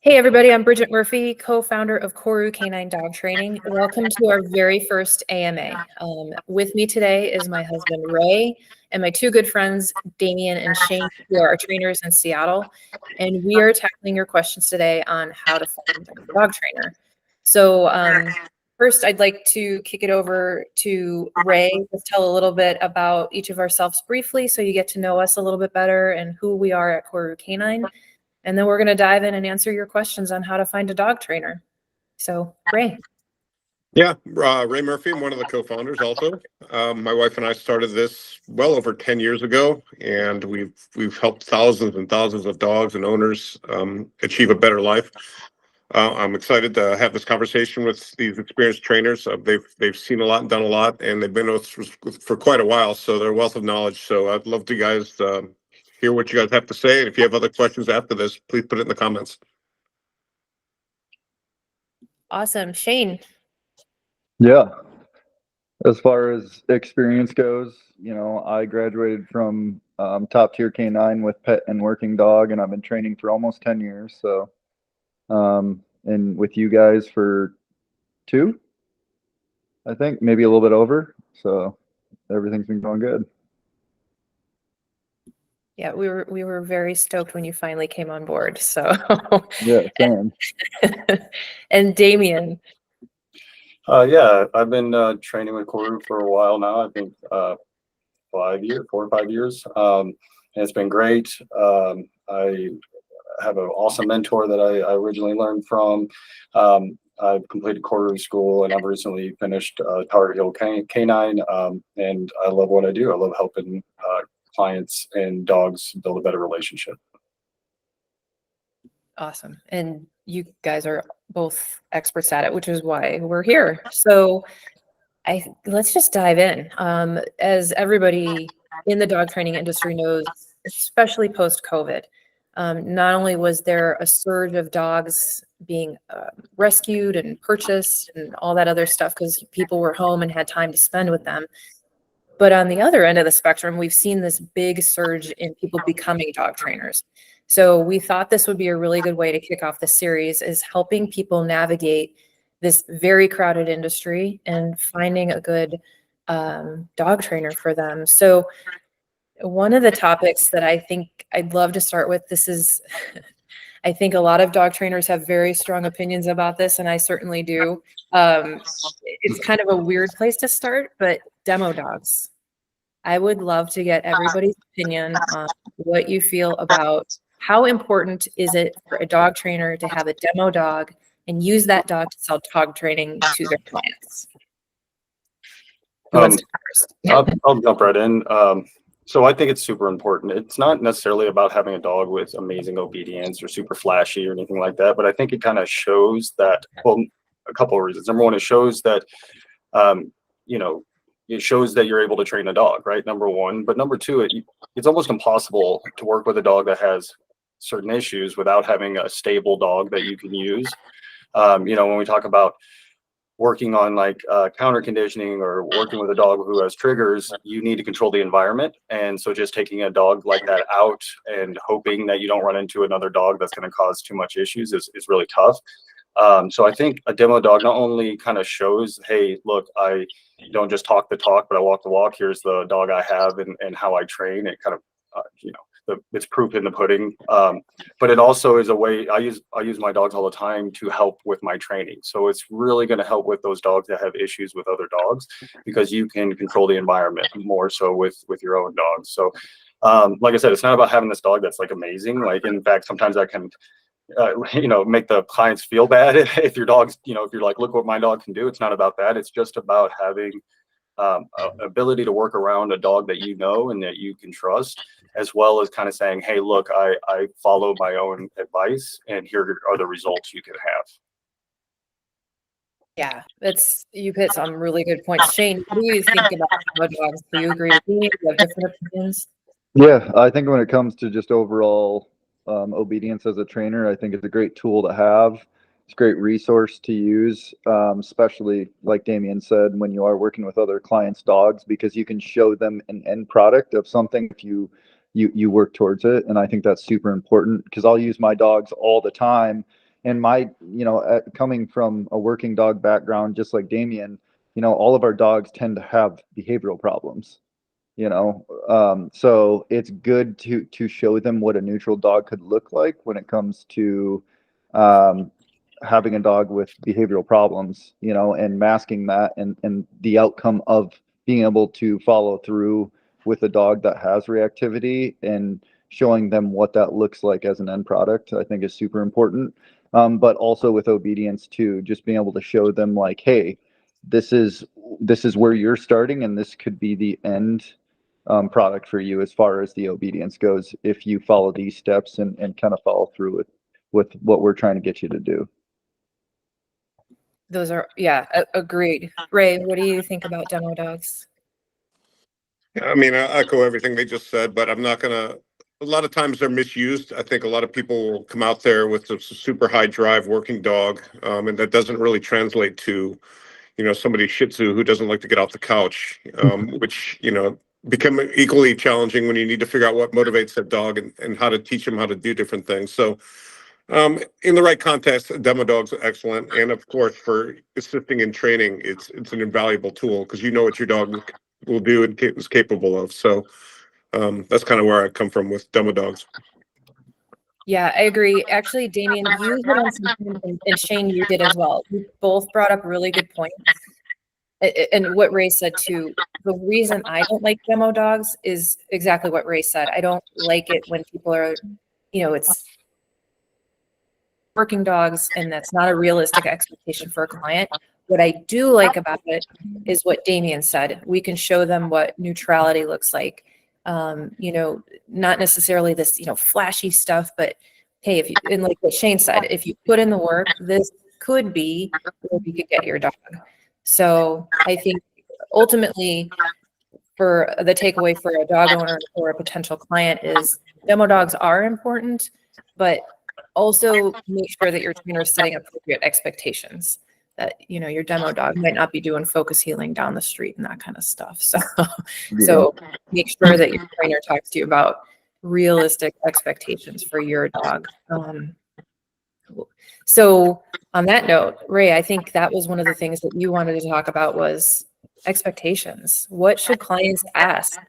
Hey everybody, I'm Bridget Murphy, co-founder of Koru K9 Dog Training. Welcome to our very first AMA. With me today is my husband Ray and my two good friends Damian and Shane, who are our trainers in Seattle. And we are tackling your questions today on how to find a dog trainer. So first, I'd like to kick it over to Ray. Let's tell a little bit about each of ourselves briefly so you get to know us a little bit better and who we are at Koru K9. And then we're going to dive in and answer your questions on how to find a dog trainer. So, Ray. Yeah, Ray Murphy, I'm one of the co-founders also. My wife and I started this well over 10 years ago, and we've helped thousands and thousands of dogs and owners achieve a better life. I'm excited to have this conversation with these experienced trainers. They've seen a lot and done a lot, and they've been with us for quite a while, so they're a wealth of knowledge. So I'd love to guys hear what you guys have to say, and if you have other questions after this, please put it in the comments. Awesome. Shane. Yeah. As far as experience goes, I graduated from top tier K9 with pet and working dog, and I've been training for almost 10 years. So, and with you guys for 2, I think, maybe a little bit over. So everything's been going good. Yeah, we were very stoked when you finally came on board. So yeah, same. And Damian. Yeah, I've been training with Koru for a while now. I think 4 or 5 years. And it's been great. I have an awesome mentor that I originally learned from. I've completed Koru school, and I've recently finished Tar Heel K9. And I love what I do. I love helping clients and dogs build a better relationship. Awesome. And you guys are both experts at it, which is why we're here. So let's just dive in. As everybody in the dog training industry knows, especially post-COVID, not only was there a surge of dogs being rescued and purchased and all that other stuff because people were home and had time to spend with them, but on the other end of the spectrum, we've seen this big surge in people becoming dog trainers. So we thought this would be a really good way to kick off the series, is helping people navigate this very crowded industry and finding a good dog trainer for them. So one of the topics that I think I'd love to start with, this is, I think a lot of dog trainers have very strong opinions about this, and I certainly do. It's kind of a weird place to start, but demo dogs. I would love to get everybody's opinion on what you feel about how important is it for a dog trainer to have a demo dog and use that dog to sell dog training to their clients. I'll jump right in. So I think it's super important. It's not necessarily about having a dog with amazing obedience or super flashy or anything like that, but I think it kind of shows that, well, a couple of reasons. Number one, it shows that, it shows that you're able to train a dog, right? Number one. But number two, it's almost impossible to work with a dog that has certain issues without having a stable dog that you can use. When we talk about working on like counter conditioning or working with a dog who has triggers, you need to control the environment. And so just taking a dog like that out and hoping that you don't run into another dog that's going to cause too much issues is really tough. So I think a demo dog not only kind of shows, hey, look, I don't just talk the talk, but I walk the walk. Here's the dog I have and how I train. It kind of, it's proof in the pudding. But it also is a way I use my dogs all the time to help with my training. So it's really going to help with those dogs that have issues with other dogs, because you can control the environment more so with your own dogs. So like I said, it's not about having this dog that's like amazing. Like, in fact, sometimes I can make the clients feel bad if your dog's, if you're like, look what my dog can do. It's not about that. It's just about having ability to work around a dog that you know and that you can trust, as well as kind of saying, hey, look, I follow my own advice, and here are the results you can have. Yeah, you've hit some really good points. Shane, what do you think about demo dogs? Do you agree with me? Do you have different opinions? Yeah, I think when it comes to just overall obedience as a trainer, I think it's a great tool to have. It's a great resource to use, especially like Damian said, when you are working with other clients' dogs, because you can show them an end product of something if you work towards it. And I think that's super important, because I'll use my dogs all the time And my, coming from a working dog background, just like Damian, all of our dogs tend to have behavioral problems. So it's good to show them what a neutral dog could look like when it comes to having a dog with behavioral problems, and masking that and the outcome of being able to follow through with a dog that has reactivity, and showing them what that looks like as an end product, I think is super important. But also with obedience too, just being able to show them like, hey, this is where you're starting, and this could be the end product for you as far as the obedience goes, if you follow these steps and kind of follow through with what we're trying to get you to do. Those are, agreed. Ray, what do you think about demo dogs? I mean, I echo everything they just said, but I'm not gonna. A lot of times they're misused. I think a lot of people will come out there with a super high drive working dog, and that doesn't really translate to, somebody Shih Tzu who doesn't like to get off the couch, which become equally challenging when you need to figure out what motivates that dog, and how to teach them how to do different things. So, in the right context, demo dogs are excellent, and of course, for assisting in training, it's an invaluable tool because you know what your dog will do and is capable of. So that's kind of where I come from with demo dogs. Yeah, I agree. Actually, Damian, you hit on something, and Shane, you did as well. You both brought up really good points. And what Ray said too, the reason I don't like demo dogs is exactly what Ray said. I don't like it when people are, it's working dogs, and that's not a realistic expectation for a client. What I do like about it is what Damian said. We can show them what neutrality looks like. Not necessarily this, flashy stuff, but hey, and like what Shane said, if you put in the work, this could be where you could get your dog. So I think ultimately, for the takeaway for a dog owner or a potential client is demo dogs are important, but also make sure that your trainer is setting appropriate expectations. That your demo dog might not be doing focus healing down the street and that kind of stuff. So make sure that your trainer talks to you about realistic expectations for your dog. So on that note, Ray, I think that was one of the things that you wanted to talk about was expectations. What should clients ask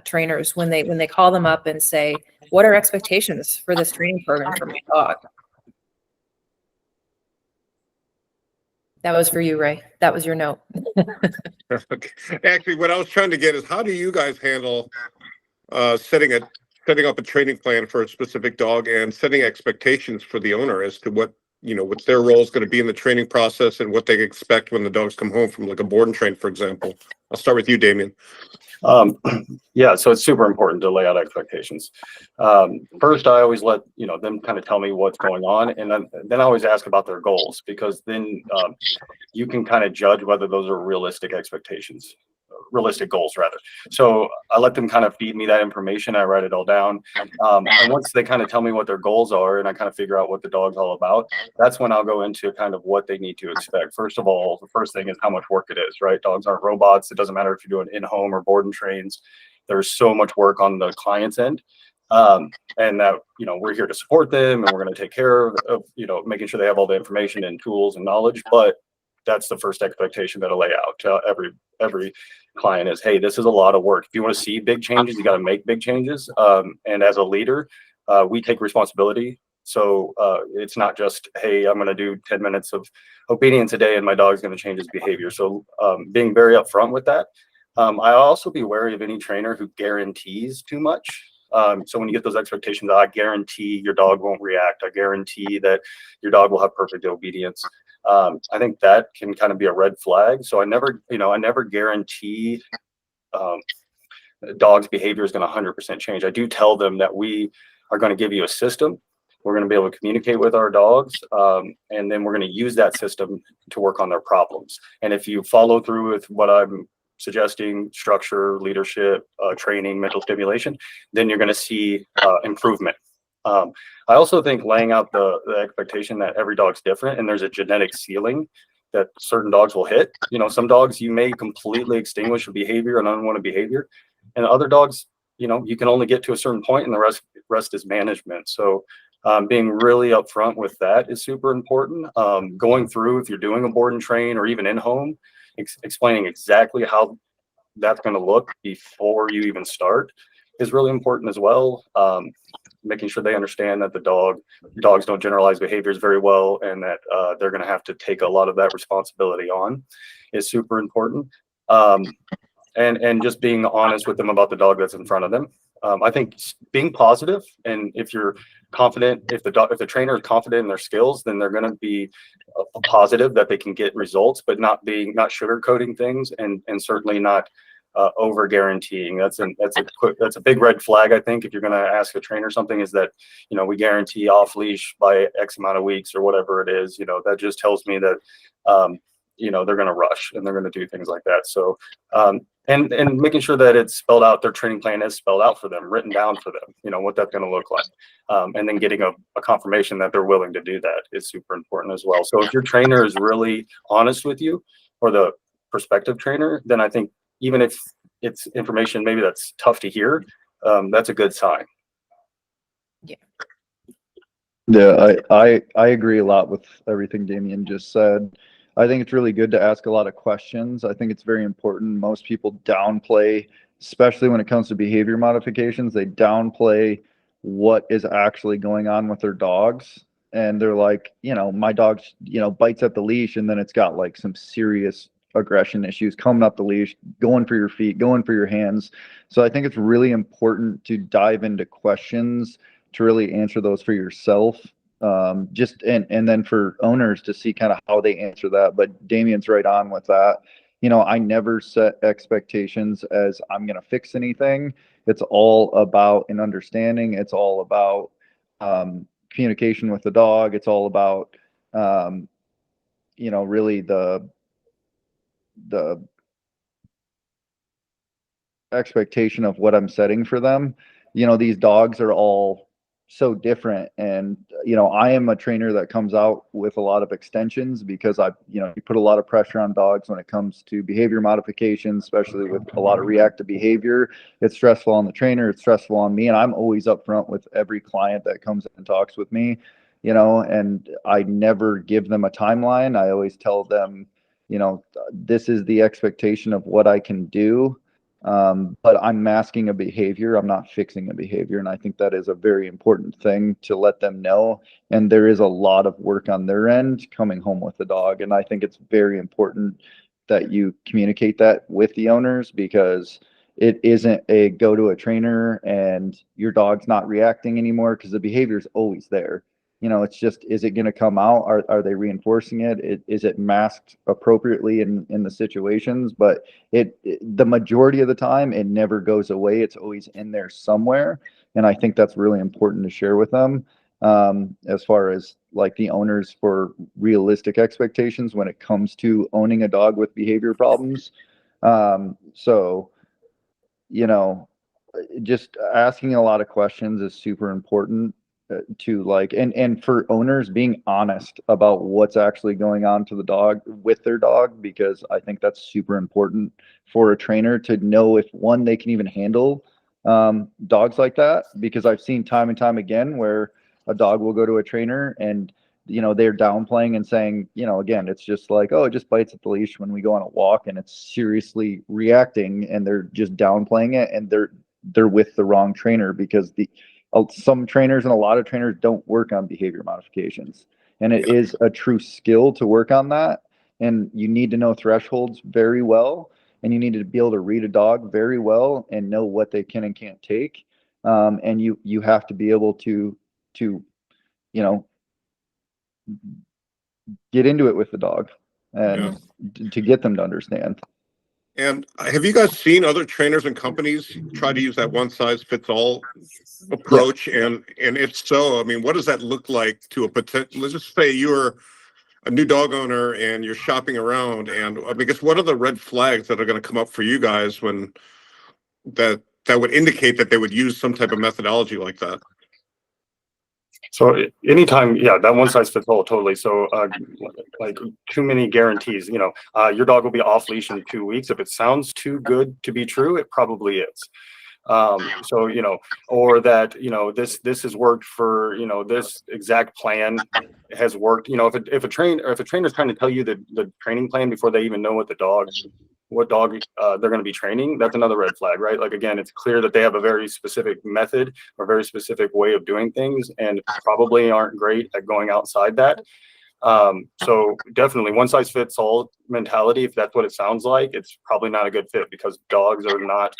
trainers when they call them up and say, what are expectations for this training program for my dog? That was for you, Ray. That was your note. Okay. Actually, what I was trying to get is, how do you guys handle setting up a training plan for a specific dog and setting expectations for the owner as to what their role is going to be in the training process and what they expect when the dogs come home from like a board and train, for example. I'll start with you, Damian. Yeah, so it's super important to lay out expectations. First, I always let them kind of tell me what's going on, and then I always ask about their goals, because then you can kind of judge whether those are realistic expectations, realistic goals rather. So I let them kind of feed me that information. I write it all down, and once they kind of tell me what their goals are, and I kind of figure out what the dog's all about, that's when I'll go into kind of what they need to expect. First of all, the first thing is how much work it is, right? Dogs aren't robots. It doesn't matter if you're doing in-home or board and trains. There's so much work on the client's end, and that we're here to support them, and we're going to take care of making sure they have all the information and tools and knowledge. But that's the first expectation that I lay out to every client is, hey, this is a lot of work. If you want to see big changes, you got to make big changes. And as a leader, we take responsibility. So it's not just, hey, I'm going to do 10 minutes of obedience a day and my dog's going to change his behavior. So being very upfront with that. I also be wary of any trainer who guarantees too much. So when you get those expectations, I guarantee your dog won't react. I guarantee that your dog will have perfect obedience. I think that can kind of be a red flag. So I never guarantee dog's behavior is going to 100% change. I do tell them that we are going to give you a system. We're going to be able to communicate with our dogs, and then we're going to use that system to work on their problems. And if you follow through with what I'm suggesting, structure, leadership, training, mental stimulation, then you're going to see improvement. I also think laying out the expectation that every dog's different and there's a genetic ceiling that certain dogs will hit. Some dogs you may completely extinguish a behavior, an unwanted behavior, and other dogs, you can only get to a certain point, and the rest is management. So Being really upfront with that is super important. Going through, if you're doing a board and train or even in home, explaining exactly how that's going to look before you even start is really important as well. Making sure they understand that dogs don't generalize behaviors very well, and that they're going to have to take a lot of that responsibility on is super important. And just being honest with them about the dog that's in front of them. I think being positive, and if you're confident, if the trainer is confident in their skills, then they're going to be positive that they can get results, but not sugarcoating things, and certainly not over guaranteeing. That's a big red flag. I think if you're going to ask a trainer something, is that, we guarantee off leash by X amount of weeks or whatever it is, that just tells me that they're going to rush and they're going to do things like that. So and making sure that it's spelled out, their training plan is spelled out for them, written down for them, what that's going to look like. And then getting a confirmation that they're willing to do that is super important as well. So if your trainer is really honest with you, or the prospective trainer, then I think, even if it's information maybe that's tough to hear, that's a good sign. Yeah, I agree a lot with everything Damian just said. I think it's really good to ask a lot of questions. I think it's very important. Most people downplay, especially when it comes to behavior modifications, they downplay what is actually going on with their dogs. And they're like, my dog, bites at the leash, and then it's got like some serious aggression issues coming up the leash, going for your feet, going for your hands. So I think it's really important to dive into questions to really answer those for yourself. And then for owners to see kind of how they answer that. But Damian's right on with that. I never set expectations as I'm going to fix anything. It's all about an understanding. It's all about communication with the dog. It's all about really the expectation of what I'm setting for them. These dogs are all so different, and I am a trainer that comes out with a lot of extensions, because you put a lot of pressure on dogs when it comes to behavior modifications, especially with a lot of reactive behavior. It's stressful on the trainer, it's stressful on me, and I'm always upfront with every client that comes and talks with me, and I never give them a timeline. I always tell them, this is the expectation of what I can do. But I'm masking a behavior. I'm not fixing a behavior. And I think that is a very important thing to let them know. And there is a lot of work on their end coming home with the dog. And I think it's very important that you communicate that with the owners, because it isn't a go to a trainer and your dog's not reacting anymore, because the behavior is always there. It's just, is it going to come out? Are they reinforcing it? Is it masked appropriately in the situations? But the majority of the time, it never goes away. It's always in there somewhere. And I think that's really important to share with them, as far as like the owners, for realistic expectations when it comes to owning a dog with behavior problems. So, just asking a lot of questions is super important. To like, and for owners, being honest about what's actually going on to the dog with their dog, because I think that's super important for a trainer to know if, one, they can even handle dogs like that, because I've seen time and time again where a dog will go to a trainer and they're downplaying and saying, again, it's just like, oh, it just bites at the leash when we go on a walk, and it's seriously reacting, and they're just downplaying it, and they're with the wrong trainer, because some trainers and a lot of trainers don't work on behavior modifications, and it is a true skill to work on that. And you need to know thresholds very well, and you need to be able to read a dog very well and know what they can and can't take. And you have to be able to get into it with the dog, and to get them to understand. And have you guys seen other trainers and companies try to use that one size fits all approach? Yeah. And if so, I mean, what does that look like to a potential? Let's just say you're a new dog owner and you're shopping around, and I guess what are the red flags that are going to come up for you guys when that would indicate that they would use some type of methodology like that? So anytime, that one size fits all, totally. So like too many guarantees, your dog will be off leash in 2 weeks. If it sounds too good to be true, it probably is. So, you know, or that, you know, this has worked for, you know, this exact plan has worked. You know, if a trainer's trying to tell you the training plan before they even know what dog they're going to be training, that's another red flag, right? Like, again, it's clear that they have a very specific method or very specific way of doing things and probably aren't great at going outside that. So definitely one size fits all mentality, if that's what it sounds like, it's probably not a good fit, because dogs are not,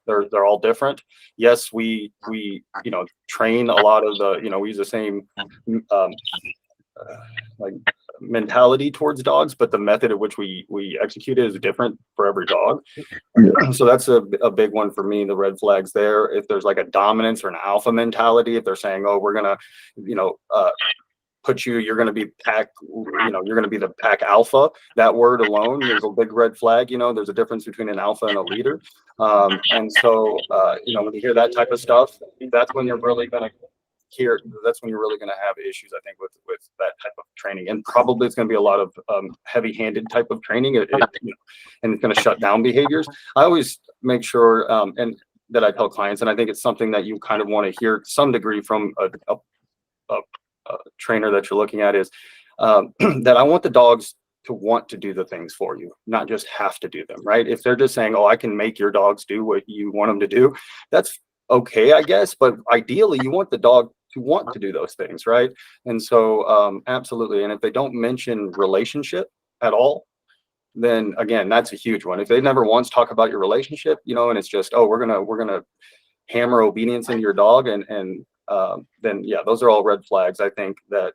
they're all different. Yes, we, you know, train a lot of the, you know, we use the same, like mentality towards dogs, but the method at which we execute it is different for every dog. So that's a big one for me, the red flags there. If there's like a dominance or an alpha mentality, if they're saying, oh, we're gonna, you know, you're going to be pack, you know, you're going to be the pack alpha, that word alone is a big red flag. You know, there's a difference between an alpha and a leader. And so, you know, when you hear that type of stuff, that's when you're really going to have issues, I think, with that type of training. And probably it's going to be a lot of heavy-handed type of training, you know, and it's going to shut down behaviors. I always make sure, and that I tell clients, and I think it's something that you kind of want to hear to some degree from a trainer that you're looking at, is that I want the dogs to want to do the things for you, not just have to do them, right? If they're just saying, oh, I can make your dogs do what you want them to do, that's okay, I guess. But ideally, you want the dog to want to do those things, right? And so absolutely. And if they don't mention relationship at all, then again, that's a huge one. If they never once talk about your relationship, you know, and it's just, oh, we're gonna hammer obedience into your dog, and then yeah, those are all red flags, I think, that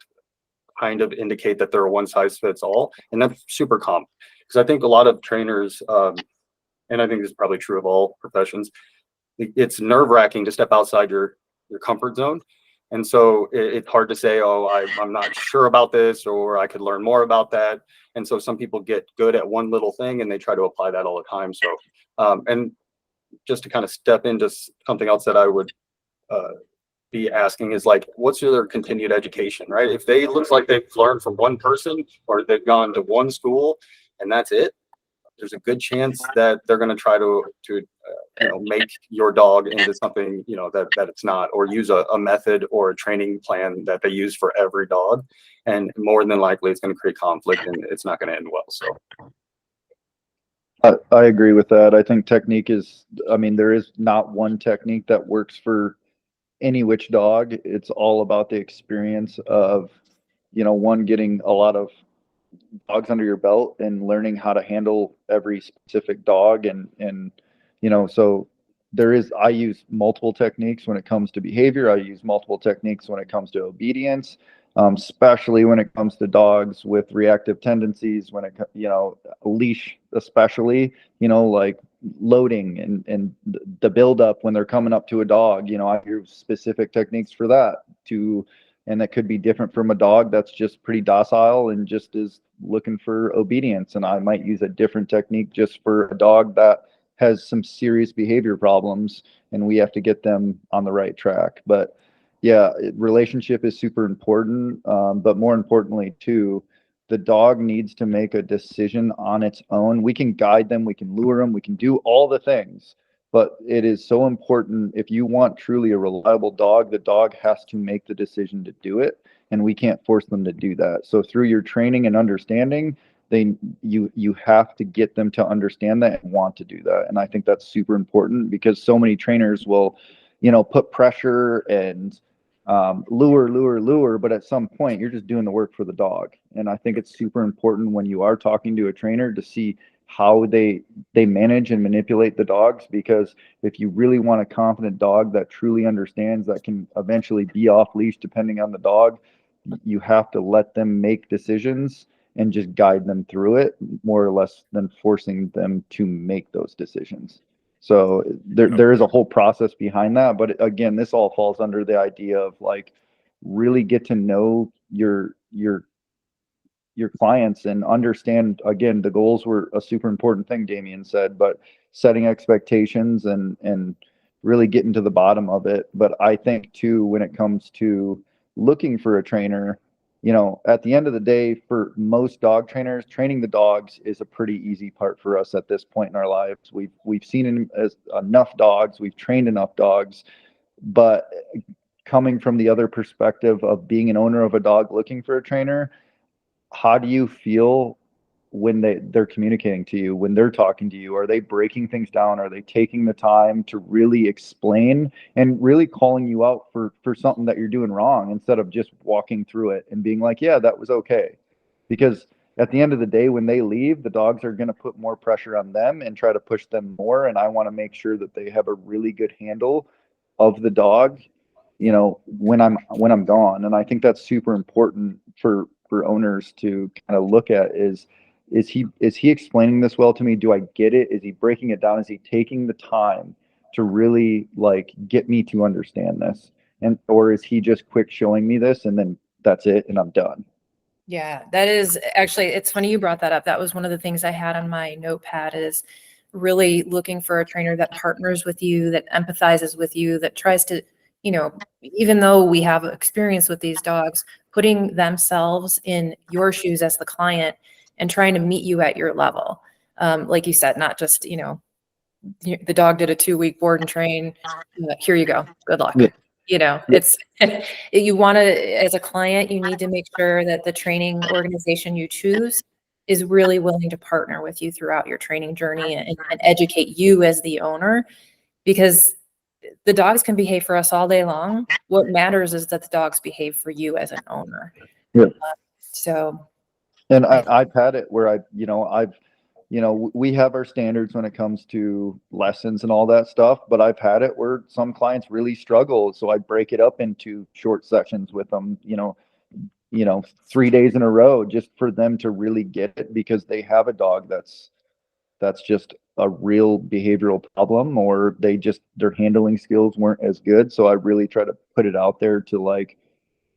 kind of indicate that they're a one size fits all. And that's super common, because I think a lot of trainers, and I think this is probably true of all professions, it's nerve-wracking to step outside your comfort zone. And so it's hard to say, oh, I'm not sure about this, or I could learn more about that. And so some people get good at one little thing and they try to apply that all the time. So and just to kind of step into something else that I would be asking is, like, what's their continued education, right? If they looks like they've learned from one person, or they've gone to one school and that's it, there's a good chance that they're going to try to you know, make your dog into something, you know, that it's not, or use a method or a training plan that they use for every dog, and more than likely it's going to create conflict and it's not going to end well. So I agree with that. I think technique is, I mean, there is not one technique that works for any which dog. It's all about the experience of, you know, one, getting a lot of dogs under your belt and learning how to handle every specific dog. And, you know, so I use multiple techniques when it comes to behavior. I use multiple techniques when it comes to obedience, especially when it comes to dogs with reactive tendencies, when it, you know, leash, especially, you know, like loading and the build up when they're coming up to a dog, you know, I use specific techniques for that too. And that could be different from a dog that's just pretty docile and just is looking for obedience. And I might use a different technique just for a dog that has some serious behavior problems and we have to get them on the right track. But yeah, relationship is super important. But more importantly too, the dog needs to make a decision on its own. We can guide them, we can lure them, we can do all the things. But it is so important, if you want truly a reliable dog, the dog has to make the decision to do it, and we can't force them to do that. So through your training and understanding, you have to get them to understand that and want to do that. And I think that's super important, because so many trainers will, you know, put pressure and lure, but at some point you're just doing the work for the dog. And I think it's super important when you are talking to a trainer to see how they manage and manipulate the dogs, because if you really want a confident dog that truly understands, that can eventually be off leash depending on the dog, you have to let them make decisions and just guide them through it, more or less than forcing them to make those decisions. So there is a whole process behind that. But again, this all falls under the idea of, like, really get to know your clients and understand, again, the goals were a super important thing, Damian said, but setting expectations and really getting to the bottom of it. But I think too, when it comes to looking for a trainer, you know, at the end of the day, for most dog trainers, training the dogs is a pretty easy part for us at this point in our lives. We've seen enough dogs, we've trained enough dogs, but coming from the other perspective of being an owner of a dog looking for a trainer, how do you feel when they're communicating to you, when they're talking to you? Are they breaking things down? Are they taking the time to really explain and really calling you out for something that you're doing wrong, instead of just walking through it and being like, yeah, that was okay? Because at the end of the day, when they leave, the dogs are going to put more pressure on them and try to push them more. And I want to make sure that they have a really good handle of the dog, you know, when I'm gone. And I think that's super important for owners to kind of look at is he explaining this well to me? Do I get it? Is he breaking it down? Is he taking the time to really like get me to understand this? And or is he just quick showing me this and then that's it and I'm done? Yeah, that is actually, it's funny you brought that up. That was one of the things I had on my notepad, is really looking for a trainer that partners with you, that empathizes with you, that tries to, you know, even though we have experience with these dogs, putting themselves in your shoes as the client and trying to meet you at your level. Like you said, not just, you know, the dog did a 2-week board and train. Here you go. Good luck. Yeah. You know, it's you want to, as a client, you need to make sure that the training organization you choose is really willing to partner with you throughout your training journey and educate you as the owner, because the dogs can behave for us all day long. What matters is that the dogs behave for you as an owner. Yeah. So, And I've had it where we have our standards when it comes to lessons and all that stuff, but I've had it where some clients really struggle. So I break it up into short sessions with them, 3 days in a row, just for them to really get it, because they have a dog that's just a real behavioral problem, or their handling skills weren't as good. So I really try to put it out there to like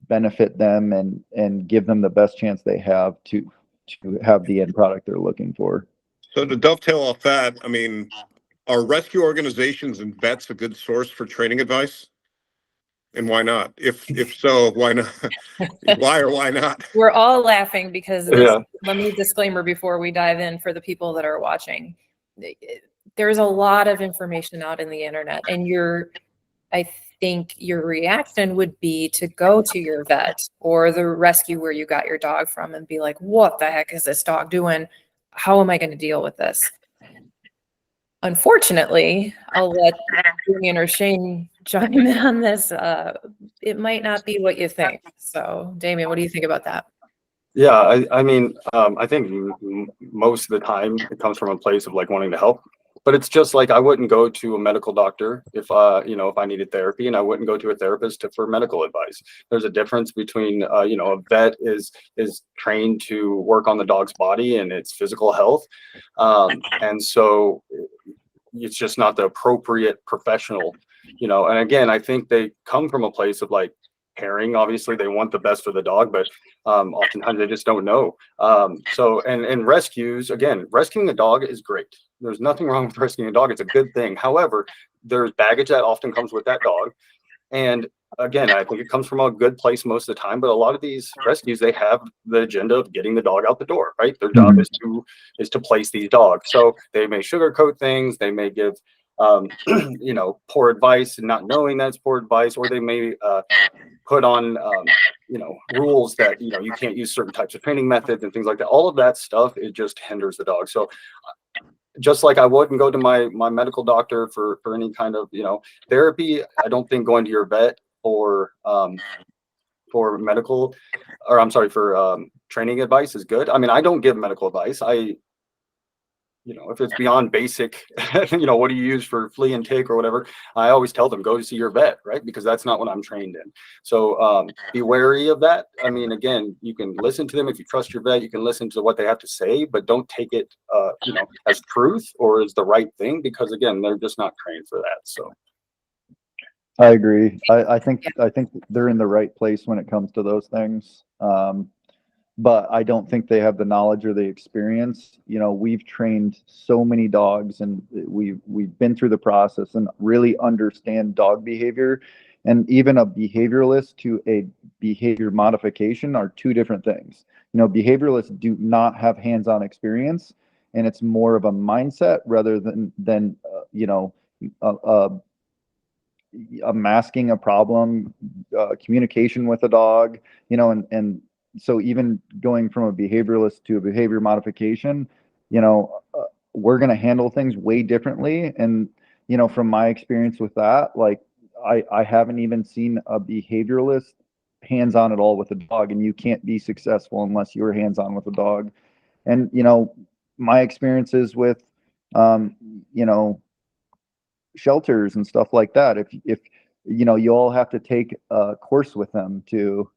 benefit them and give them the best chance they have to have the end product they're looking for. So to dovetail off that, I mean, are rescue organizations and vets a good source for training advice? And why not? If so, why not? Why or why not? we're all laughing because Yeah. let me disclaimer before we dive in for the people that are watching. There's a lot of information out in the internet, and I think your reaction would be to go to your vet or the rescue where you got your dog from and be like, what the heck is this dog doing? How am I going to deal with this? Unfortunately, I'll let Damian or Shane chime in on this. It might not be what you think. So, Damian, what do you think about that? Yeah, I mean, I think most of the time it comes from a place of like wanting to help. But it's just like I wouldn't go to a medical doctor if I needed therapy, and I wouldn't go to a therapist for medical advice. There's a difference between a vet is trained to work on the dog's body and its physical health, and so it's just not the appropriate professional, And again, I think they come from a place of like caring. Obviously, they want the best for the dog, but oftentimes they just don't know. And rescues, again, rescuing a dog is great. There's nothing wrong with rescuing a dog. It's a good thing. However, there's baggage that often comes with that dog. And again, I think it comes from a good place most of the time, but a lot of these rescues, they have the agenda of getting the dog out the door, right? Their job is to place these dogs. So they may sugarcoat things. They may give poor advice and not knowing that's poor advice, or they may put on rules that you can't use certain types of training methods and things like that. All of that stuff, it just hinders the dog. So just like I wouldn't go to my medical doctor for any kind of therapy, I don't think going to your vet for medical, or I'm sorry, for training advice is good. I mean, I don't give medical advice. If it's beyond basic, what do you use for flea and tick or whatever, I always tell them, go see your vet, right? Because that's not what I'm trained in. So be wary of that. I mean, again, you can listen to them. If you trust your vet, you can listen to what they have to say, but don't take it, as truth or as the right thing, because again, they're just not trained for that. So I agree. I think they're in the right place when it comes to those things. But I don't think they have the knowledge or the experience. We've trained so many dogs, and we've been through the process and really understand dog behavior. And even a behavioralist to a behavior modification are two different things. You know, behavioralists do not have hands-on experience, and it's more of a mindset rather than you know, a masking a problem, communication with a dog, you know, and so even going from a behavioralist to a behavior modification, you know, we're going to handle things way differently. And, you know, from my experience with that, like I haven't even seen a behavioralist hands-on at all with a dog, and you can't be successful unless you're hands-on with a dog. And, you know, my experiences with, you know, shelters and stuff like that. If you know, you all have to take a course with them to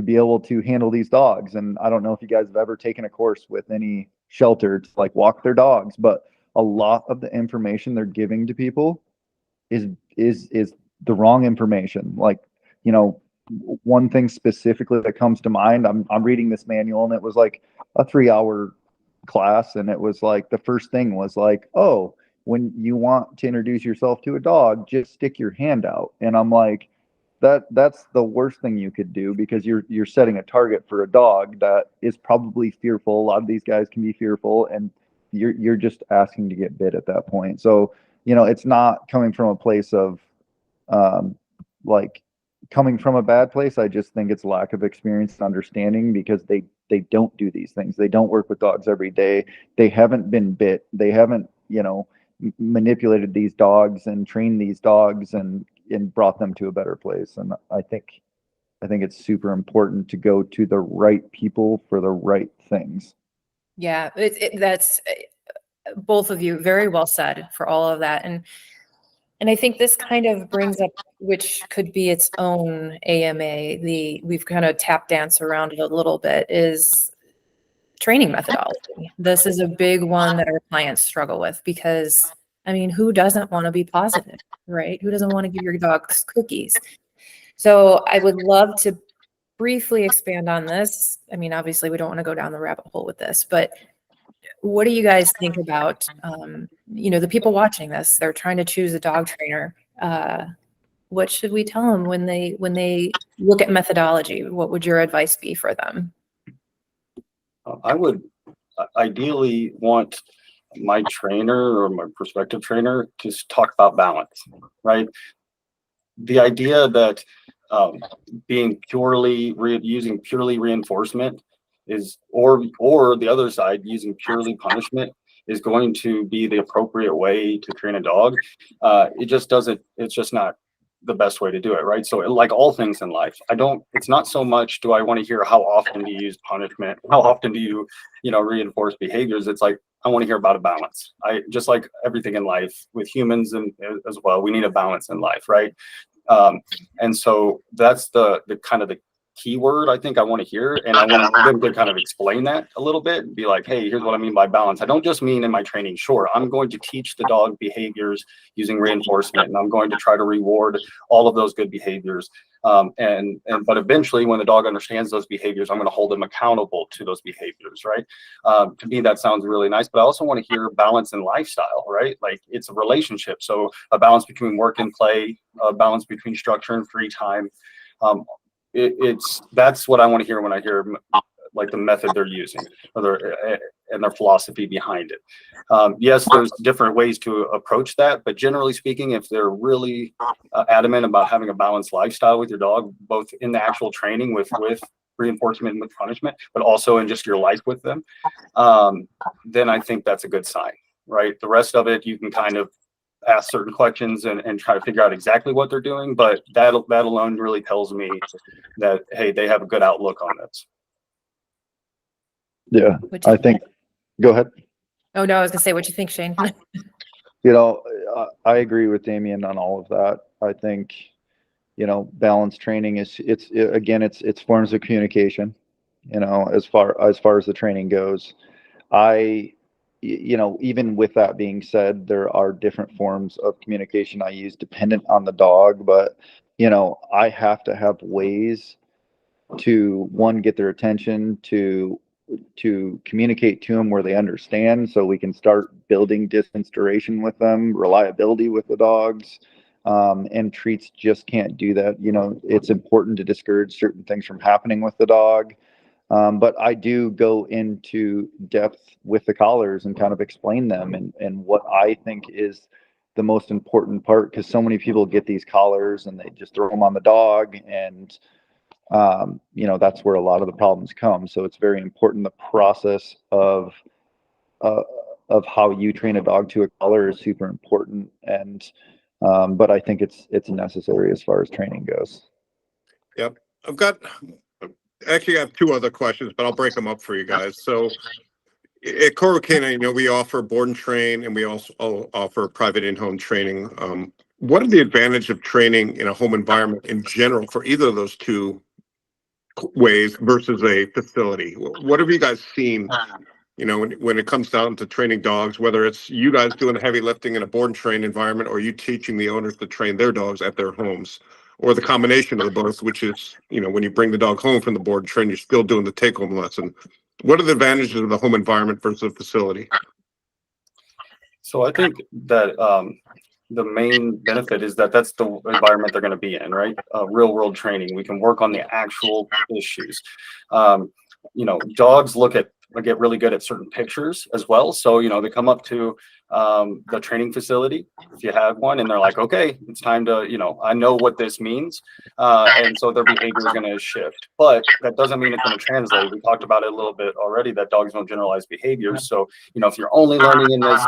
be able to handle these dogs. And I don't know if you guys have ever taken a course with any shelter to like walk their dogs, but a lot of the information they're giving to people is the wrong information. Like, you know, one thing specifically that comes to mind, I'm reading this manual, and it was like a 3-hour class, and it was like the first thing was like, oh, when you want to introduce yourself to a dog, just stick your hand out. And I'm like, that's the worst thing you could do, because you're setting a target for a dog that is probably fearful. A lot of these guys can be fearful, and you're just asking to get bit at that point. So, you know, it's not coming from a place of like coming from a bad place. I just think it's lack of experience and understanding, because they don't do these things. They don't work with dogs every day. They haven't been bit. They haven't, you know, manipulated these dogs and trained these dogs and brought them to a better place. And I think it's super important to go to the right people for the right things. Yeah, that's both of you very well said for all of that. And I think this kind of brings up, which could be its own AMA, we've kind of tap dance around it a little bit, is training methodology. This is a big one that our clients struggle with, because I mean, who doesn't want to be positive, right? Who doesn't want to give your dogs cookies? So I would love to briefly expand on this. I mean, obviously we don't want to go down the rabbit hole with this, but what do you guys think about, you know, the people watching this, they're trying to choose a dog trainer. What should we tell them when they look at methodology? What would your advice be for them? I would ideally want my trainer or my prospective trainer to talk about balance, right? The idea that being using purely reinforcement is, or the other side, using purely punishment is going to be the appropriate way to train a dog. It's just not the best way to do it, right? So like all things in life, it's not so much do I want to hear how often do you use punishment, how often do you reinforce behaviors. It's like, I want to hear about a balance. Just like everything in life with humans and as well, we need a balance in life, right? And so that's the kind of the key word I think I want to hear. And I want them to kind of explain that a little bit and be like, hey, here's what I mean by balance. I don't just mean in my training. Sure, I'm going to teach the dog behaviors using reinforcement, and I'm going to try to reward all of those good behaviors. But eventually when the dog understands those behaviors, I'm going to hold them accountable to those behaviors, right? To me, that sounds really nice, but I also want to hear balance in lifestyle, right? Like it's a relationship. So a balance between work and play, a balance between structure and free time. That's what I want to hear when I hear like the method they're using or their philosophy behind it. Yes, there's different ways to approach that, but generally speaking, if they're really adamant about having a balanced lifestyle with your dog, both in the actual training with reinforcement and with punishment, but also in just your life with them, then I think that's a good sign, right? The rest of it, you can kind of ask certain questions and try to figure out exactly what they're doing, but that alone really tells me that, hey, they have a good outlook on this. Yeah, I think, go ahead. Oh no, I was gonna say, what you think, Shane? You know, I agree with Damian on all of that. I think, you know, balanced training it's forms of communication, you know, as far as the training goes. You know, even with that being said, there are different forms of communication I use dependent on the dog, but, you know, I have to have ways to, one, get their attention, to communicate to them where they understand, so we can start building distance duration with them, reliability with the dogs. and treats just can't do that. You know, it's important to discourage certain things from happening with the dog. But I do go into depth with the collars and kind of explain them and what I think is the most important part, because so many people get these collars and they just throw them on the dog, and you know, that's where a lot of the problems come. So it's very important. The process uh, of how you train a dog to a collar is super important, and but I think it's necessary as far as training goes. Yep. I have two other questions, but I'll break them up for you guys. So at Koru K9, you know, we offer board and train, and we also offer private in-home training. What are the advantages of training in a home environment in general for either of those two ways versus a facility? What have you guys seen, you know, when it comes down to training dogs, whether it's you guys doing the heavy lifting in a board and train environment, or you teaching the owners to train their dogs at their homes, or the combination of the both, which is, you know, when you bring the dog home from the board and train, you're still doing the take home lesson. What are the advantages of the home environment versus the facility? So I think that the main benefit is that that's the environment they're going to be in, right? Real world training. We can work on the actual issues. You know, dogs get really good at certain pictures as well. So, you know, they come up to the training facility, if you have one, and they're like, okay, it's time to, you know, I know what this means. And so their behavior is going to shift. But that doesn't mean it's going to translate. We talked about it a little bit already, that dogs don't generalize behaviors. So, you know, if you're only learning in this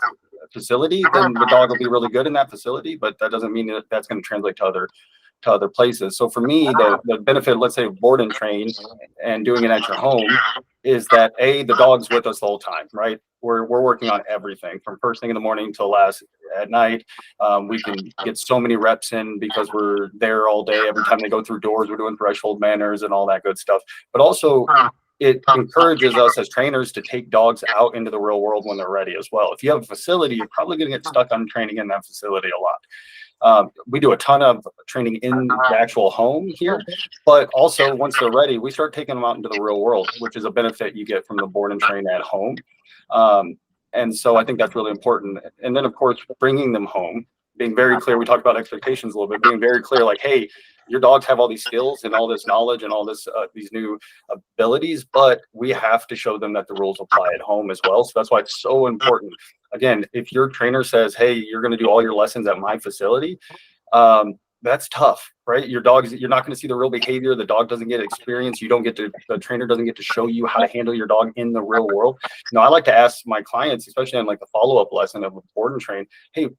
facility, then the dog will be really good in that facility, but that doesn't mean that that's going to translate to other places. So for me, the benefit, let's say board and train and doing it at your home, is that the dog's with us the whole time, right? We're working on everything from first thing in the morning till last at night. We can get so many reps in because we're there all day. Every time they go through doors, we're doing threshold manners and all that good stuff. But also, it encourages us as trainers to take dogs out into the real world when they're ready as well. If you have a facility, you're probably going to get stuck on training in that facility a lot. We do a ton of training in the actual home here, but also once they're ready, we start taking them out into the real world, which is a benefit you get from the board and train at home. And so I think that's really important. And then, of course, bringing them home, being very clear. We talked about expectations a little bit, being very clear, like, hey, your dogs have all these skills and all this knowledge and all this these new abilities, but we have to show them that the rules apply at home as well. So that's why it's so important. Again, if your trainer says, hey, you're going to do all your lessons at my facility, that's tough, right? You're not going to see the real behavior. The dog doesn't get experience. The trainer doesn't get to show you how to handle your dog in the real world. I like to ask my clients, especially on like the follow-up lesson of a board and train, hey,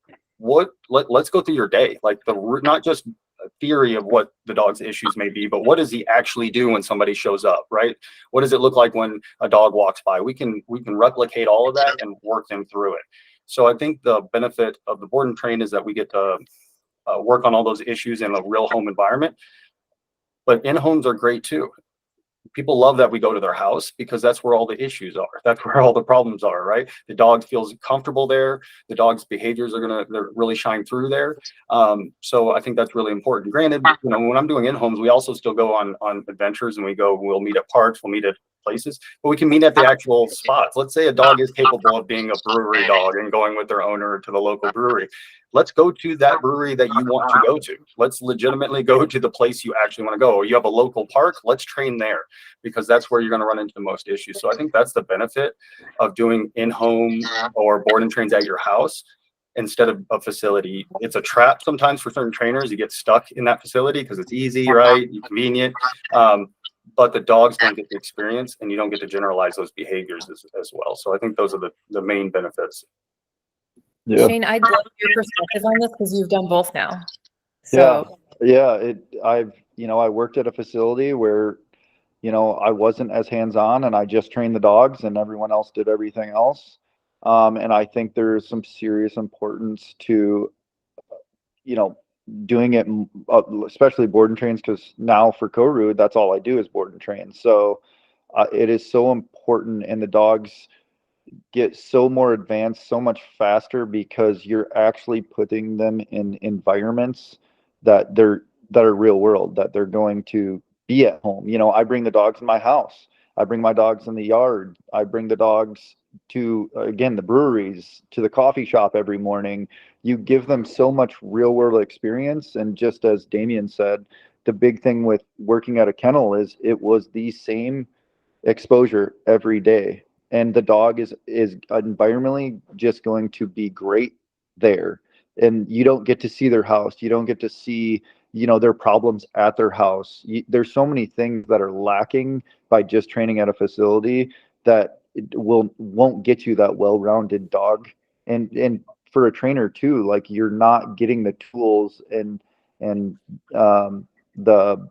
let's go through your day. Like not just a theory of what the dog's issues may be, but what does he actually do when somebody shows up, right? What does it look like when a dog walks by? We can replicate all of that and work them through it. So I think the benefit of the board and train is that we get to work on all those issues in a real home environment. But in-homes are great too. People love that we go to their house because that's where all the issues are. That's where all the problems are, right? The dog feels comfortable there. The dog's behaviors are they're really shine through there. So I think that's really important. Granted, when I'm doing in-homes, we also still go on adventures, and we'll meet at parks, we'll meet at places, but we can meet at the actual spots. Let's say a dog is capable of being a brewery dog and going with their owner to the local brewery. Let's go to that brewery that you want to go to. Let's legitimately go to the place you actually want to go. Or you have a local park, let's train there, because that's where you're going to run into the most issues. So I think that's the benefit of doing in-home or board and trains at your house instead of a facility. It's a trap sometimes for certain trainers. You get stuck in that facility because it's easy, right? Convenient. But the dogs don't get the experience, and you don't get to generalize those behaviors as well. So I think those are the main benefits. Yeah. Shane, I'd love your perspective on this because you've done both now. So Yeah. I worked at a facility where, I wasn't as hands-on, and I just trained the dogs and everyone else did everything else. And I think there's some serious importance to, doing it, especially board and trains, because now for Koru, that's all I do is board and train. So it is so important, and the dogs get so more advanced so much faster because you're actually putting them in environments that are real world, that they're going to be at home. I bring the dogs in my house. I bring my dogs in the yard. I bring the dogs to, again, the breweries, to the coffee shop every morning. You give them so much real world experience. And just as Damian said, the big thing with working at a kennel is it was the same exposure every day, and the dog is environmentally just going to be great there. And you don't get to see their house, you don't get to see, their problems at their house. There's so many things that are lacking by just training at a facility that won't get you that well-rounded dog. And for a trainer too, like, you're not getting the tools and the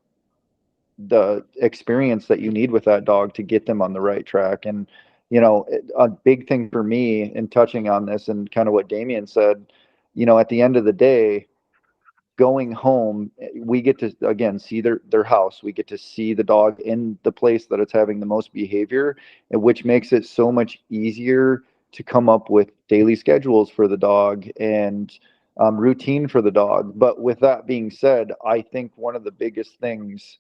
experience that you need with that dog to get them on the right track. And a big thing for me in touching on this, and kind of what Damian said, at the end of the day, going home, we get to, again, see their house. We get to see the dog in the place that it's having the most behavior, and which makes it so much easier to come up with daily schedules for the dog and routine for the dog. But with that being said, I think one of the biggest things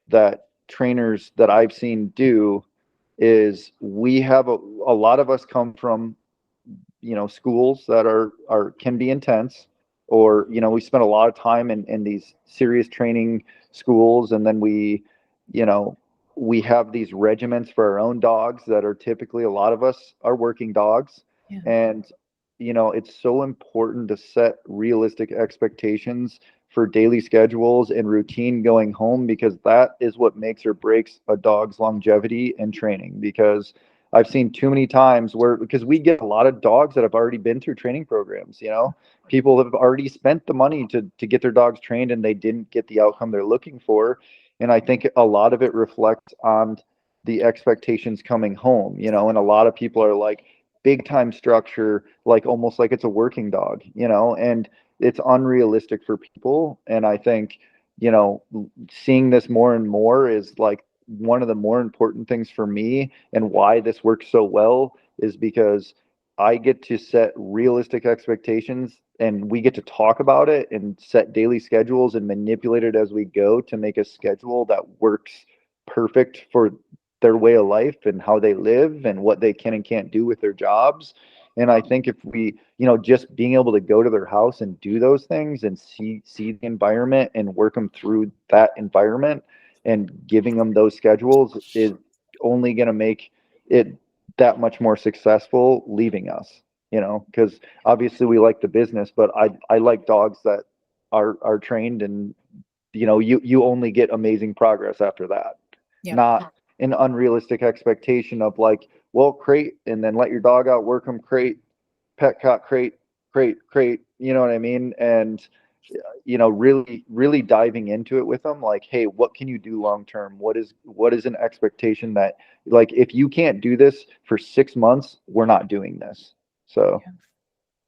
that trainers that I've seen do is, we have a lot of us come from, schools that are can be intense, or, we spend a lot of time in these serious training schools, and then we have these regiments for our own dogs that are typically, a lot of us are working dogs. Yeah. And it's so important to set realistic expectations for daily schedules and routine going home, because that is what makes or breaks a dog's longevity and training. Because I've seen too many times because we get a lot of dogs that have already been through training programs. People have already spent the money to get their dogs trained, and they didn't get the outcome they're looking for. And I think a lot of it reflects on the expectations coming home, and a lot of people are like, big time structure, like almost like it's a working dog, and it's unrealistic for people. And I think, seeing this more and more is like one of the more important things for me, and why this works so well is because I get to set realistic expectations, and we get to talk about it and set daily schedules and manipulate it as we go to make a schedule that works perfect for their way of life and how they live and what they can and can't do with their jobs. And I think if we, just being able to go to their house and do those things and see the environment and work them through that environment, and giving them those schedules, is only going to make it that much more successful leaving us, because obviously we like the business, but I like dogs that are trained, and you only get amazing progress after that. Yeah. Not an unrealistic expectation of like, well, crate, and then let your dog out, work them, crate, pet cot, crate, you know what I mean? And really diving into it with them, like, hey, what can you do long term? What is an expectation that, like, if you can't do this for 6 months, we're not doing this. So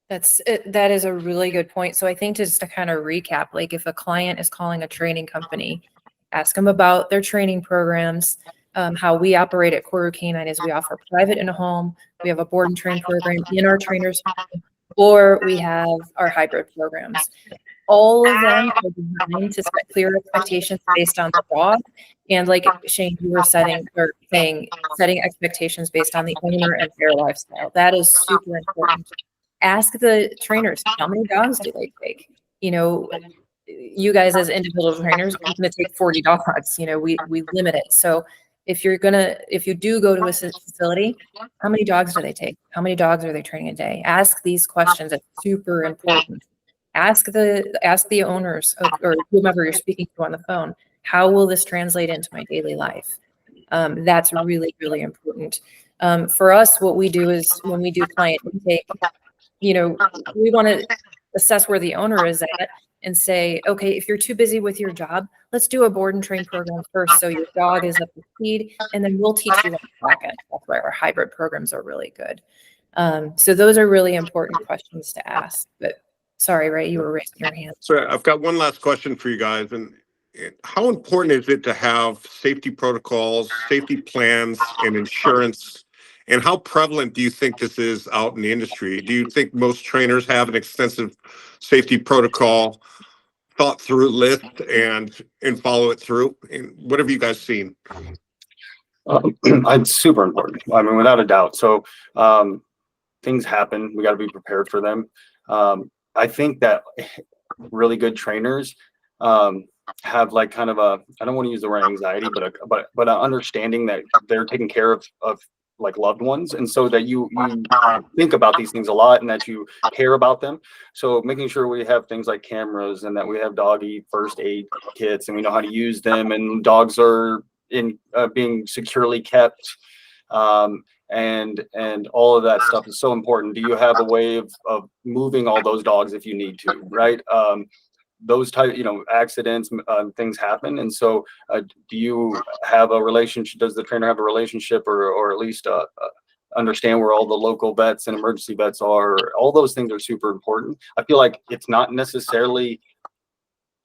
That is a really good point. So I think, just to kind of recap, like, if a client is calling a training company, ask them about their training programs. How we operate at Koru K9 is we offer private in a home. We have a board and train program in our trainers home, or we have our hybrid programs. All of them are designed to set clear expectations based on the dog. And like Shane, you were setting expectations based on the owner and their lifestyle. That is super important. Ask the trainers, how many dogs do they take? You guys as individual trainers, we're going to take 40 dogs. We limit it. So if you do go to a facility, how many dogs do they take? How many dogs are they training a day? Ask these questions. It's super important. Ask the owners or whomever you're speaking to on the phone, how will this translate into my daily life? That's really, really important. For us, what we do is, when we do client intake, we want to assess where the owner is at and say, okay, if you're too busy with your job, let's do a board and train program first, so your dog is up to speed, and then we'll teach you on the back end. That's where our hybrid programs are really good. So those are really important questions to ask. But sorry, Ray, you were raising your hand. So I've got one last question for you guys. And how important is it to have safety protocols, safety plans, and insurance? And how prevalent do you think this is out in the industry? Do you think most trainers have an extensive safety protocol thought through list and follow it through? And what have you guys seen? It's super important. I mean, without a doubt. So things happen. We got to be prepared for them. I think that really good trainers have like kind of a, I don't want to use the word anxiety, but an understanding that they're taking care of like loved ones, and so that you think about these things a lot and that you care about them. So making sure we have things like cameras and that we have doggy first aid kits and we know how to use them, and dogs are in being securely kept. And all of that stuff is so important. Do you have a way of moving all those dogs if you need to, right? Those type, accidents, things happen. And so do you have a relationship? Does the trainer have a relationship or at least understand where all the local vets and emergency vets are? All those things are super important. I feel like it's not necessarily,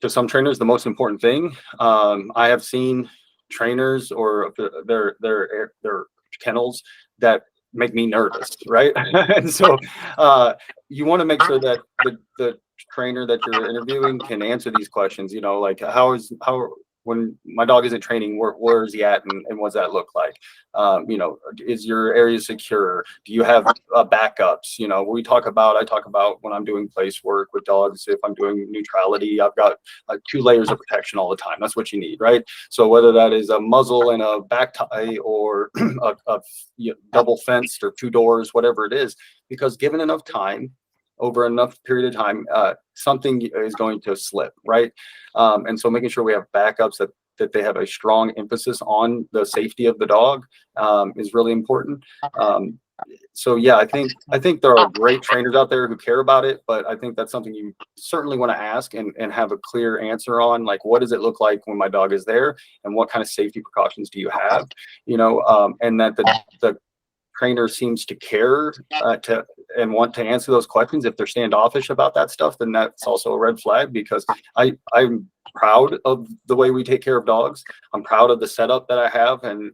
to some trainers, the most important thing. I have seen trainers or their kennels that make me nervous, right? And so you want to make sure that the trainer that you're interviewing can answer these questions, like how when my dog isn't training, where is he at, and what does that look like? Is your area secure? Do you have backups? I talk about when I'm doing place work with dogs, if I'm doing neutrality, I've got 2 layers of protection all the time. That's what you need, right? So whether that is a muzzle and a back tie or a double fenced or 2 doors, whatever it is, because given enough time, over enough period of time, something is going to slip, right? And so making sure we have backups, that they have a strong emphasis on the safety of the dog is really important. So yeah, I think there are great trainers out there who care about it, but I think that's something you certainly want to ask and have a clear answer on, like, what does it look like when my dog is there, and what kind of safety precautions do you have? And that the trainer seems to care and want to answer those questions. If they're standoffish about that stuff, then that's also a red flag, because I'm proud of the way we take care of dogs. I'm proud of the setup that I have and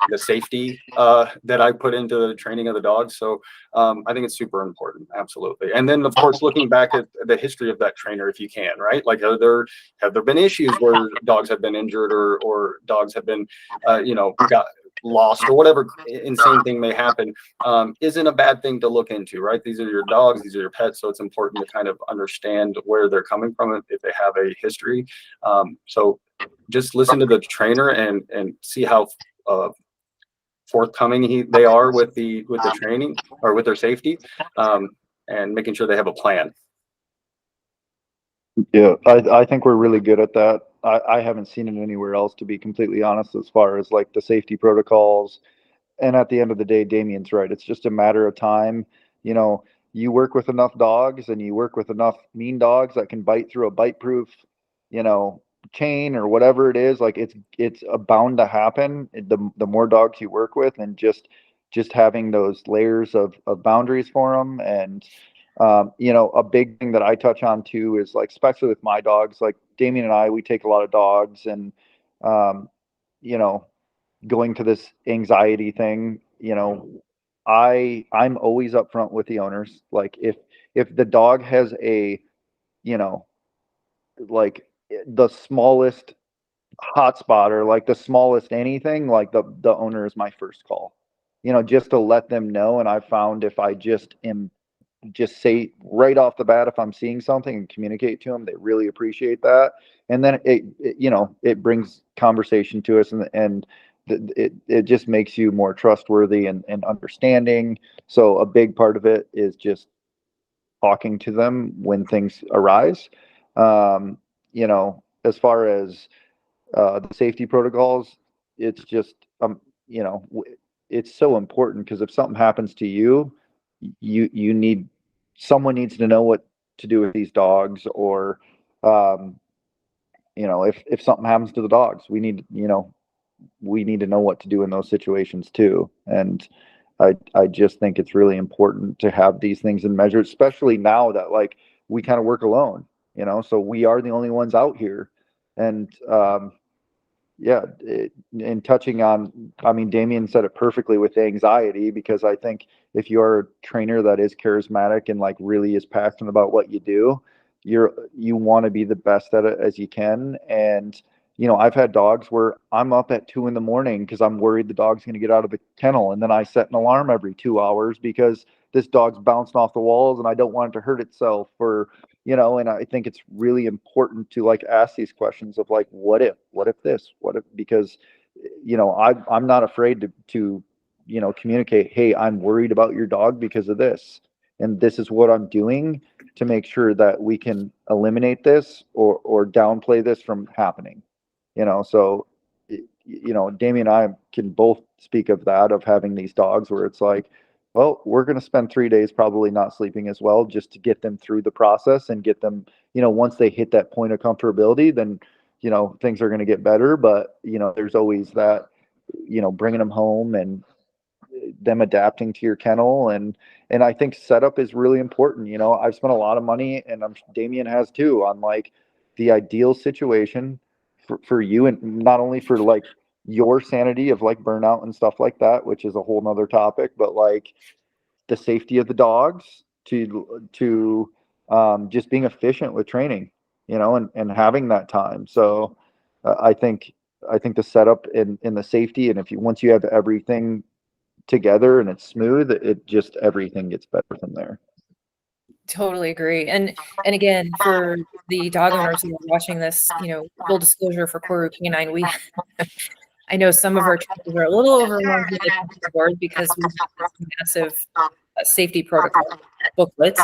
the safety that I put into the training of the dogs. So I think it's super important. Absolutely. And then of course, looking back at the history of that trainer, if you can, right? Like, have there been issues where dogs have been injured or dogs have been, got lost or whatever insane thing may happen, isn't a bad thing to look into, right? These are your dogs, these are your pets, so it's important to kind of understand where they're coming from if they have a history. So just listen to the trainer and see how forthcoming they are with the training or with their safety, and making sure they have a plan. Yeah, I think we're really good at that. I haven't seen it anywhere else, to be completely honest, as far as like the safety protocols. And at the end of the day, Damian's right. It's just a matter of time. You work with enough dogs and you work with enough mean dogs that can bite through a bite-proof, chain or whatever it is. Like it's bound to happen. The more dogs you work with, and just having those layers of boundaries for them. And a big thing that I touch on too is, like, especially with my dogs, like Damian and I, we take a lot of dogs, and you know going to this anxiety thing, I'm always upfront with the owners. Like, if the dog has a, you know, like the smallest hotspot or like the smallest anything, like the owner is my first call. Just to let them know. And I found if I just say right off the bat if I'm seeing something and communicate to them, they really appreciate that. And then it brings conversation to us, and it just makes you more trustworthy and understanding. So a big part of it is just talking to them when things arise. As far as the safety protocols, it's just it's so important, because if something happens to you, someone needs to know what to do with these dogs. Or if something happens to the dogs, we need to know what to do in those situations too. And I just think it's really important to have these things in measure, especially now that, like, we kind of work alone, so we are the only ones out here. And yeah, and touching on, I mean, Damian said it perfectly with anxiety, because I think if you're a trainer that is charismatic and like really is passionate about what you do, you want to be the best at it as you can. And you know, I've had dogs where I'm up at 2 a.m. because I'm worried the dog's going to get out of the kennel. And then I set an alarm every 2 hours because this dog's bouncing off the walls and I don't want it to hurt itself, or, you know, and I think it's really important to like ask these questions of like, what if this, what if, because, you know, I'm not afraid to, you know, communicate, hey, I'm worried about your dog because of this. And this is what I'm doing to make sure that we can eliminate this or downplay this from happening. You know, so, you know, Damian and I can both speak of that, of having these dogs where it's like, well, we're going to spend 3 days probably not sleeping as well just to get them through the process and get them, you know, once they hit that point of comfortability, then, you know, things are going to get better. But, you know, there's always that, you know, bringing them home and them adapting to your kennel. And I think setup is really important. You know, I've spent a lot of money, and Damian has too, on like the ideal situation for you, and not only for like your sanity of like burnout and stuff like that, which is a whole nother topic, but like the safety of the dogs, to just being efficient with training, you know, and having that time. So I think the setup and the safety, and if you once you have everything together and it's smooth, it just everything gets better from there. Totally agree. And again, for the dog owners who are watching this, you know, full disclosure for Koru K9, we I know some of our trainers are a little overwhelmed with the board because we have this massive safety protocol booklets.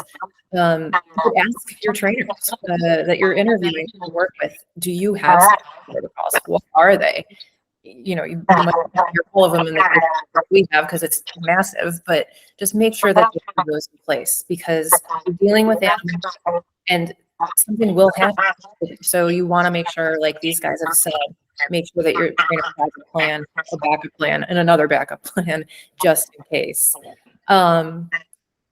You could ask your trainers that you're interviewing to work with, do you have safety protocols? What are they? You know, you might hear all of them in the we have because it's massive, but just make sure that you have those in place, because you're dealing with animals and something will happen. So you want to make sure, like these guys have said, make sure that your trainer has a plan, a backup plan, and another backup plan just in case.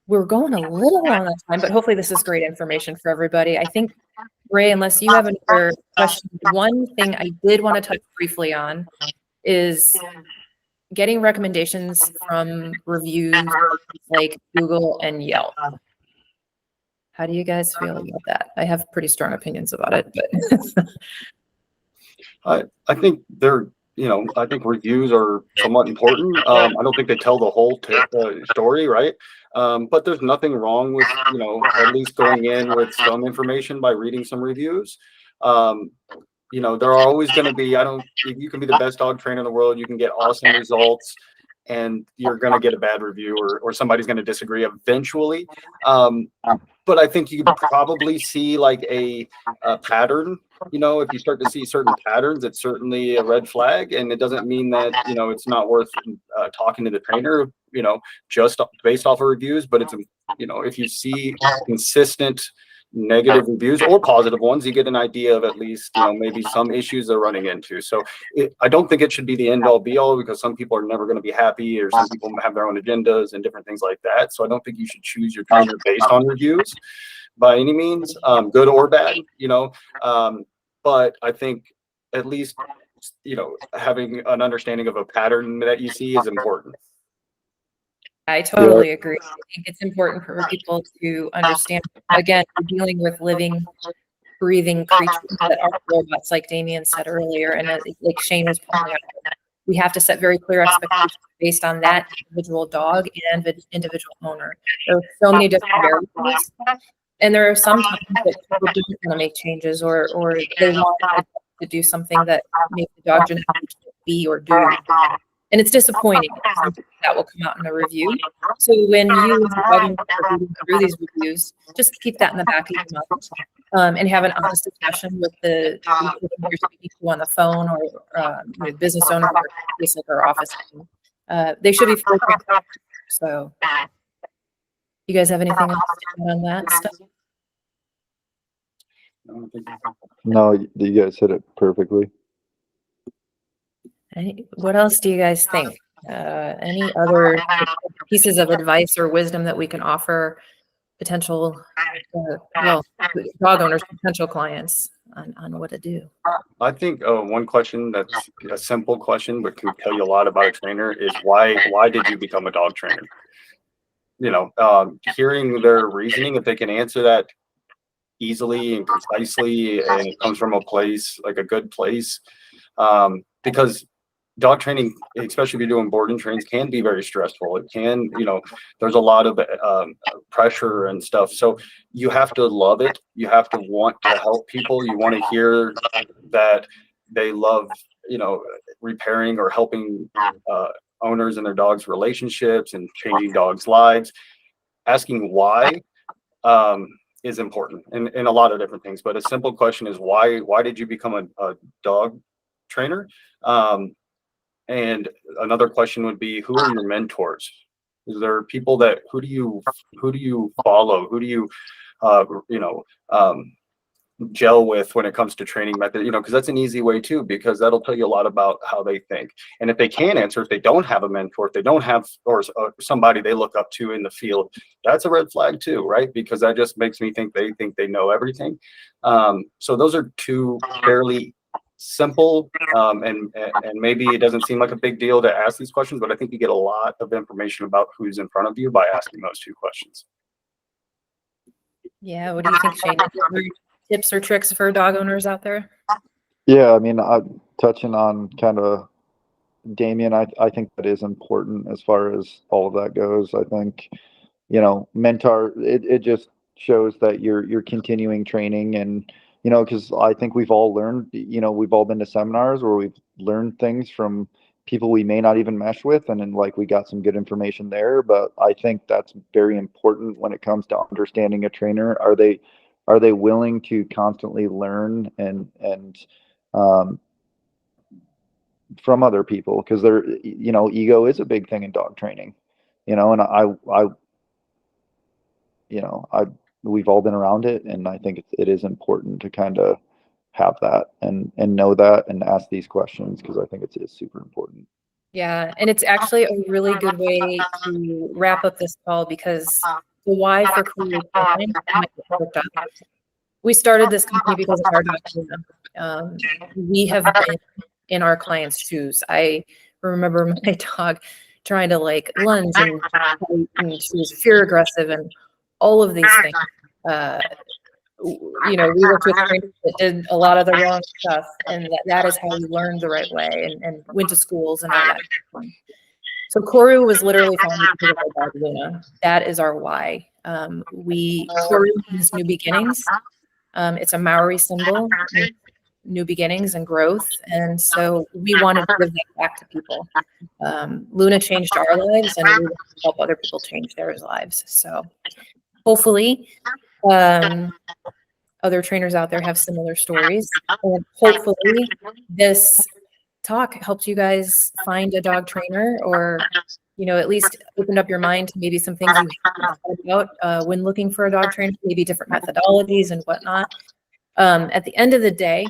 We're going a little long on time, but hopefully this is great information for everybody. I think, Ray, unless you have another question, one thing I did want to touch briefly on is getting recommendations from reviews like Google and Yelp. How do you guys feel about that? I have pretty strong opinions about it, but I think I think reviews are somewhat important. I don't think they tell the whole story, right? But there's nothing wrong with, you know, at least going in with some information by reading some reviews. You know, there are always going to be, you can be the best dog trainer in the world. You can get awesome results and you're going to get a bad review, or somebody's going to disagree eventually. But I think you could probably see like a pattern. You know, if you start to see certain patterns, it's certainly a red flag. And it doesn't mean that, you know, it's not worth talking to the trainer, you know, just based off of reviews. But it's, you know, if you see consistent negative reviews or positive ones, you get an idea of at least, you know, maybe some issues they're running into. So I don't think it should be the end all be all, because some people are never going to be happy, or some people have their own agendas and different things like that. So I don't think you should choose your trainer based on reviews by any means, good or bad, you know. But I think at least, you know, having an understanding of a pattern that you see is important. I totally agree. I think it's important for people to understand, again, we're dealing with living, breathing creatures that are robots, like Damian said earlier, and like Shane was pointing out. We have to set very clear expectations based on that individual dog and the individual owner. There are so many different variables, and there are some times that people don't want to make changes, or they want to do something that makes the dog genetically be or do. And it's disappointing. That will come out in a review. So when you are reading through these reviews, just keep that in the back of your mind, and have an honest discussion with the people you're speaking to on the phone, or with business owner, or case like our office team. They should be fully prepared. So, you guys have anything else to add on that stuff? No, you guys hit it perfectly. What else do you guys think? Any other pieces of advice or wisdom that we can offer potential, dog owners, potential clients on what to do? I think one question that's a simple question, but can tell you a lot about a trainer, is why did you become a dog trainer? You know, hearing their reasoning, if they can answer that easily and concisely, and it comes from a place, like a good place. Because dog training, especially if you're doing boarding trains, can be very stressful. It can, there's a lot of pressure and stuff. So you have to love it. You have to want to help people. You want to hear that they love, repairing or helping owners and their dogs' relationships and changing dogs' lives. Asking why is important in a lot of different things. But a simple question is why did you become a dog trainer? And another question would be, who are your mentors? Is there people that who do you follow? Who do you gel with when it comes to training method? Because that's an easy way too, because that'll tell you a lot about how they think. And if they can't answer, if they don't have a mentor, if they don't have or somebody they look up to in the field, that's a red flag too, right? Because that just makes me think they know everything. So those are two fairly simple, and maybe it doesn't seem like a big deal to ask these questions, but I think you get a lot of information about who's in front of you by asking those two questions. Yeah, what do you think, Shane? Any tips or tricks for dog owners out there? Yeah, I mean, I'm touching on kind of Damian. I think that is important as far as all of that goes. I think, mentor, it just shows that you're continuing training, and because I think we've all learned, we've all been to seminars where we've learned things from people we may not even mesh with, and then we got some good information there. But I think that's very important when it comes to understanding a trainer. Are they willing to constantly learn and from other people? Because they're, ego is a big thing in dog training, and we've all been around it, and I think it is important to kind of have that and know that and ask these questions, because I think it is super important. Yeah, and it's actually a really good way to wrap up this call, because the why for Koru K9, we started this company because of our dog. We have been in our clients' shoes. I remember my dog trying to lunge and she was fear aggressive and all of these things. We worked with trainers that did a lot of the wrong stuff, and that is how we learned the right way and went to schools and all that. So Koru was literally founded because of our dog Luna. That is our why. Koru means new beginnings. It's a Maori symbol, new beginnings and growth. And so we wanted to give that back to people. Luna changed our lives, and we want to help other people change their lives. So hopefully other trainers out there have similar stories. And hopefully this talk helped you guys find a dog trainer, or at least opened up your mind to maybe some things you thought about when looking for a dog trainer, maybe different methodologies and whatnot. At the end of the day,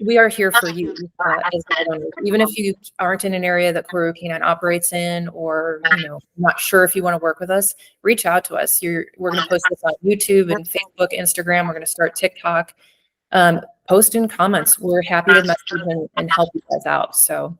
we are here for you as dog owners. Even if you aren't in an area that Koru K9 operates in, or not sure if you want to work with us, reach out to us. We're going to post this on YouTube and Facebook, Instagram. We're going to start TikTok. Post in comments. We're happy to message and help you guys out. So